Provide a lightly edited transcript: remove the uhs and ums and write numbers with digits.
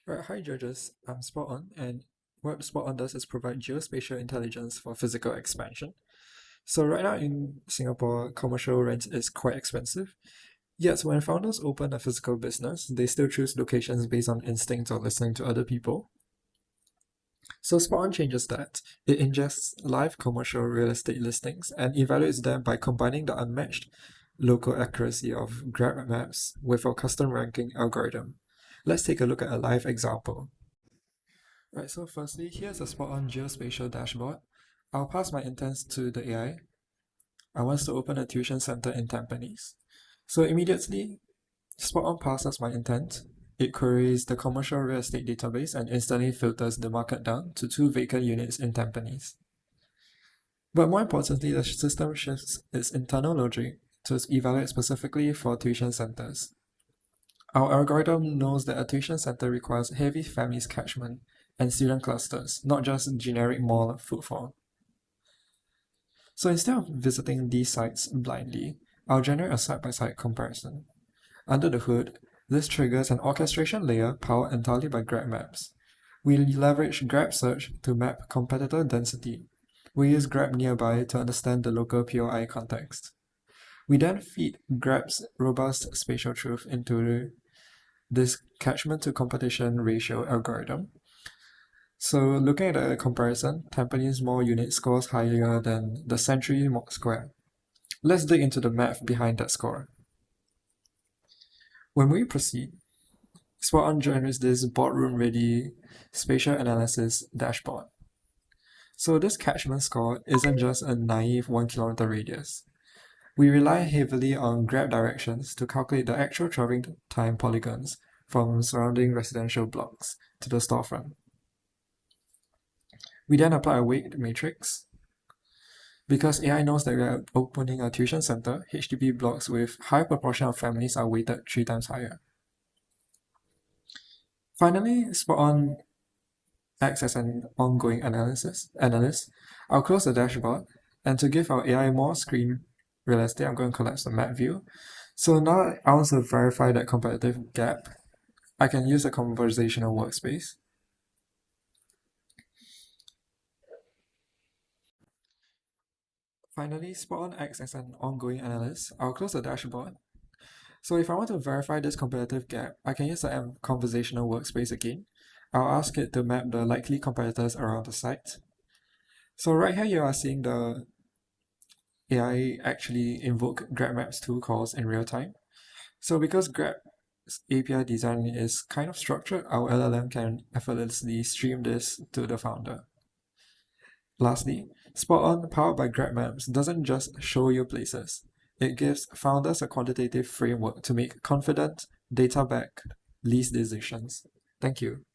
Right, hi judges, I'm SpotOn, and what SpotOn does is provide geospatial intelligence for physical expansion. So right now in Singapore, commercial rent is quite expensive. Yet when founders open a physical business, they still choose locations based on instinct or listening to other people. So SpotOn changes that. It ingests live commercial real estate listings and evaluates them by combining the unmatched local accuracy of GrabMaps with our custom ranking algorithm. Let's take a look at a live example. Right, so firstly, here's a SpotOn geospatial dashboard. I'll pass my intents to the AI. I want to open a tuition center in Tampines. So immediately, SpotOn passes my intent. It queries the commercial real estate database and instantly filters the market down to two vacant units in Tampines. But more importantly, the system shifts its internal logic to evaluate specifically for tuition centers. Our algorithm knows that a tuition center requires heavy families catchment and student clusters, not just generic mall footfall. So instead of visiting these sites blindly, I'll generate a side-by-side comparison. Under the hood, this triggers an orchestration layer powered entirely by GrabMaps. We leverage Grab search to map competitor density. We use Grab Nearby to understand the local POI context. We then feed Grab's robust spatial truth into this catchment to competition ratio algorithm. So looking at the comparison, Tampines Mall unit scores higher than the Century Square. Let's dig into the math behind that score. When we proceed, SpotOn generates this boardroom-ready spatial analysis dashboard. So this catchment score isn't just a naive 1 kilometer radius. We rely heavily on grab directions to calculate the actual traveling time polygons from surrounding residential blocks to the storefront. We then apply a weight matrix. Because AI knows that we are opening a tuition center, HDB blocks with high proportion of families are weighted 3 times higher. Finally, SpotOn acts as an ongoing analyst. I'll close the dashboard, and to give our AI more screen real estate, I'm going to collapse the map view. So now I want to verify that competitive gap. I can use a conversational workspace. Finally, SpotOn acts as an ongoing analyst. I'll close the dashboard. So if I want to verify this competitive gap, I can use the conversational workspace again. I'll ask it to map the likely competitors around the site. So right here you are seeing the AI actually invoke GrabMaps 2 calls in real time. So because Grab's API design is kind of structured, our LLM can effortlessly stream this to the founder. Lastly, SpotOn, powered by GrabMaps, doesn't just show you places. It gives founders a quantitative framework to make confident, data-backed lease decisions. Thank you.